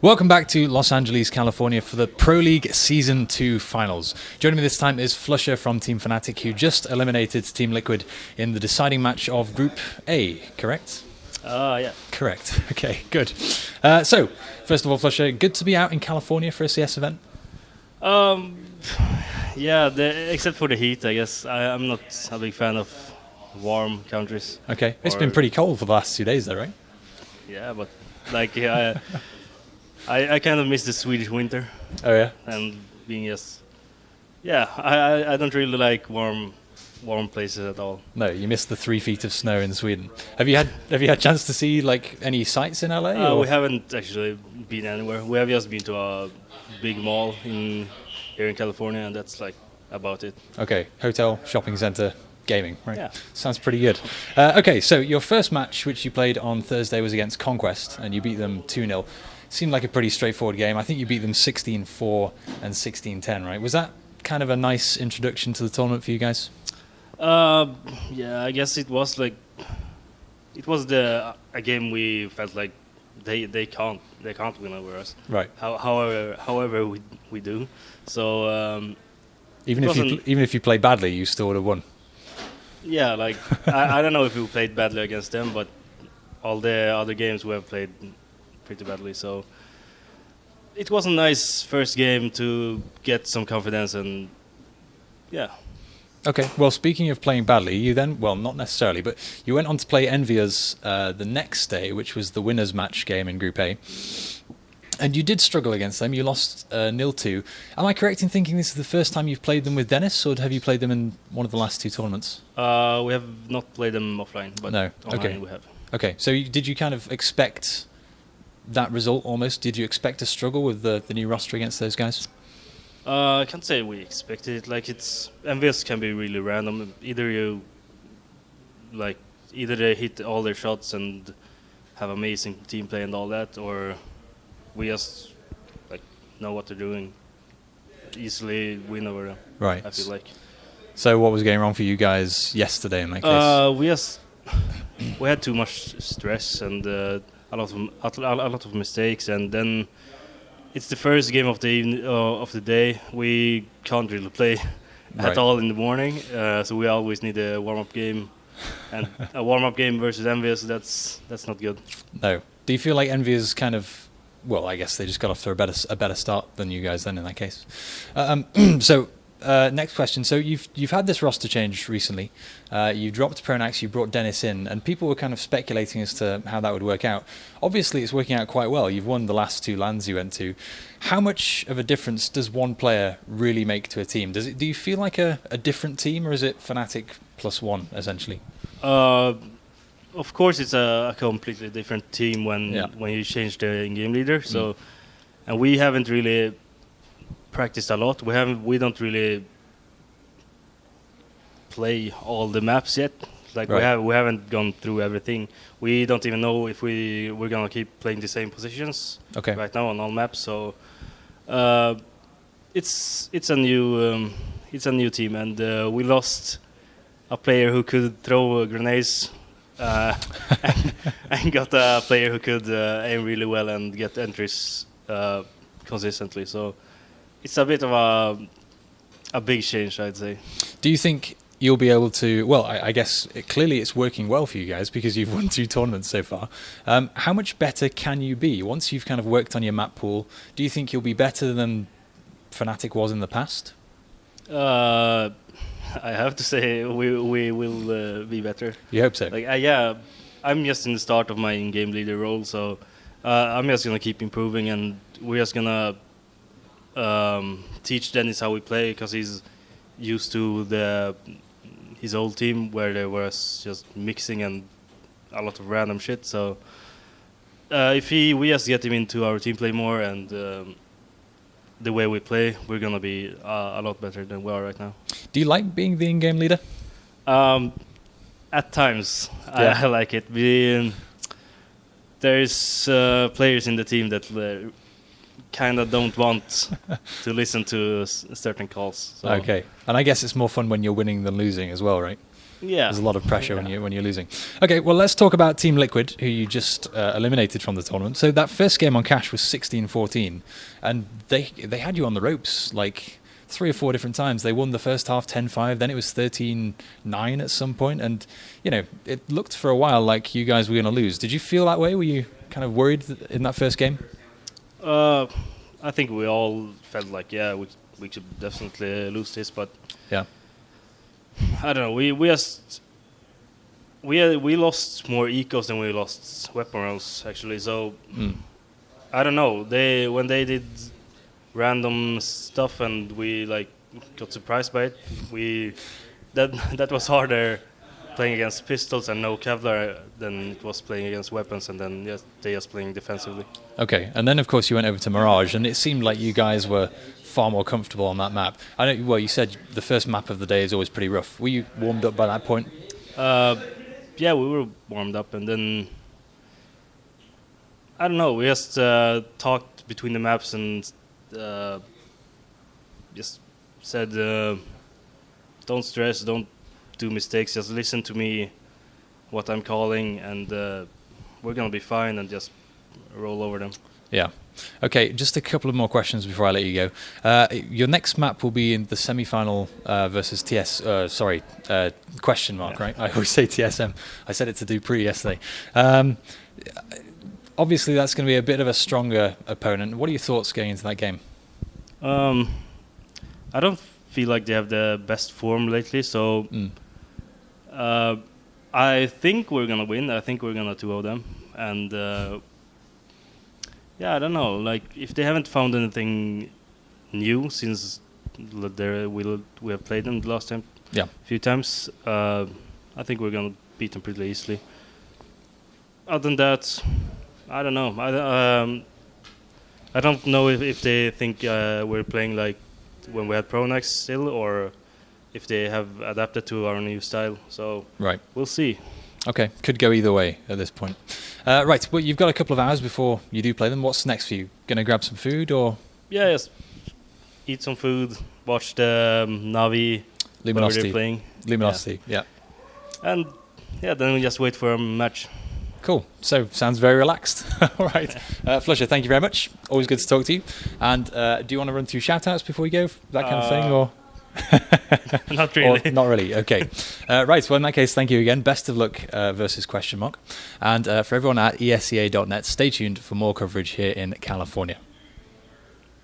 Welcome back to Los Angeles, California for the Pro League Season 2 Finals. Joining me this time is Flusha from Team Fnatic, who just eliminated Team Liquid in the deciding match of Group A, correct? Yeah. Correct. Okay, good. So, first of all, Flusha, good to be out in California for a CS event? Yeah, except for the heat, I guess. I'm not a big fan of warm countries. Okay, it's been pretty cold for the last 2 days though, right? Yeah, but like I kind of miss the Swedish winter. Oh yeah? And being just... Yeah, I don't really like warm places at all. No, you missed the 3 feet of snow in Sweden. Have you had a chance to see like any sights in LA? We haven't actually been anywhere. We have just been to a big mall here in California, and that's like about it. Okay, hotel, shopping center, gaming, right? Yeah. Sounds pretty good. Okay, so your first match, which you played on Thursday, was against Conquest, and you beat them 2-0. Seemed like a pretty straightforward game. I think you beat them 16-4 and 16-10, right? Was that kind of a nice introduction to the tournament for you guys? Yeah, I guess it was like... It was a game we felt like they can't win over us. Right. However we do. So even if you play badly, you still would have won. Yeah, like I don't know if we played badly against them, but all the other games we have played pretty badly. So it was a nice first game to get some confidence, and yeah. Okay, well, speaking of playing badly, you then, well, not necessarily, but you went on to play Envious the next day, which was the winners match game in Group A. And you did struggle against them. You lost 0-2. Am I correct in thinking this is the first time you've played them with Dennis, or have you played them in one of the last 2 tournaments? We have not played them offline, but no. online we have. Okay, so did you kind of expect that result almost? Did you expect to struggle with the new roster against those guys? I can't say we expected it. Like, MVS can be really random. Either they hit all their shots and have amazing team play and all that, or we just like know what they're doing, easily win over them. Right. I feel like. So what was going wrong for you guys yesterday in that case? We had too much stress and a lot of mistakes, and then it's the first game of the day. We can't really play at all in the morning, so we always need a warm-up game, and a warm-up game versus Envious, that's not good. No. Do you feel like Envious kind of, well, I guess they just got off to a better start than you guys then in that case. So next question. So you've had this roster change recently. You dropped Pronax, you brought Dennis in, and people were kind of speculating as to how that would work out. Obviously, it's working out quite well. You've won the last 2 LANs you went to. How much of a difference does one player really make to a team? Do you feel like a different team, or is it Fnatic +1 essentially? Of course, it's a completely different team when you change the in-game leader. So, and we haven't really practiced a lot. We don't really play all the maps yet. Like we haven't gone through everything. We don't even know if we're gonna keep playing the same positions right now on all maps. So it's a new team, and we lost a player who could throw grenades. And got a player who could aim really well and get entries consistently. So it's a bit of a big change, I'd say. Do you think you'll be able to... Well, I guess clearly it's working well for you guys because you've won 2 tournaments so far. How much better can you be? Once you've kind of worked on your map pool, do you think you'll be better than Fnatic was in the past? I have to say we will be better. You hope so? Like, yeah, I'm just in the start of my in-game leader role, so I'm just gonna keep improving, and we're just gonna teach Dennis how we play, because he's used to his old team where there was just mixing and a lot of random shit. So if we just get him into our team play more and the way we play, we're gonna be a lot better than we are right now. Do you like being the in-game leader? At times, I like it. There's players in the team that kind of don't want to listen to certain calls. So. Okay, and I guess it's more fun when you're winning than losing as well, right? Yeah. There's a lot of pressure when you're losing. Okay, well, let's talk about Team Liquid, who you just eliminated from the tournament. So that first game on Cash was 16-14, and they had you on the ropes like 3 or 4 different times. They won the first half 10-5, then it was 13-9 at some point, and it looked for a while like you guys were going to lose. Did you feel that way? Were you kind of worried in that first game? I think we all felt like, we should definitely lose this, but yeah, I don't know. We lost more ecos than we lost weapon rolls actually. So I don't know. When they did random stuff and we got surprised by it, that was harder playing against pistols and no Kevlar than it was playing against weapons and then they just playing defensively. Okay, and then of course you went over to Mirage, and it seemed like you guys were far more comfortable on that map. I know. Well, you said the first map of the day is always pretty rough. Were you warmed up by that point? Yeah, we were warmed up, and then I don't know. We just talked between the maps and just said, "Don't stress, don't do mistakes. Just listen to me, what I'm calling, and we're gonna be fine." And just roll over them. Yeah. Okay, just a couple of more questions before I let you go. Your next map will be in the semi-final versus TS. Question mark, Yeah. right? I always say TSM. I said it to Dupree yesterday. Obviously, that's going to be a bit of a stronger opponent. What are your thoughts going into that game? I don't feel like they have the best form lately, so I think we're gonna win. I think we're gonna 2-0 them, and I don't know. Like, if they haven't found anything new since we have played them the last time, few times, I think we're gonna beat them pretty easily. Other than that, I don't know. I don't know if they think we're playing like when we had Pronax still, or if they have adapted to our new style. So we'll see. Okay, could go either way at this point. Right, well, you've got a couple of hours before you do play them. What's next for you? Going to grab some food, or? Yeah, just eat some food, watch the Navi Luminosity. they're playing. Luminosity, yeah. And then we just wait for a match. Cool. So, sounds very relaxed. All right. Flusha, thank you very much. Always good to talk to you. And do you want to run through shout-outs before we go? That kind of thing, or? Not really. Or not really. Okay. Right. Well, in that case, thank you again. Best of luck versus question mark. And for everyone at esea.net, stay tuned for more coverage here in California.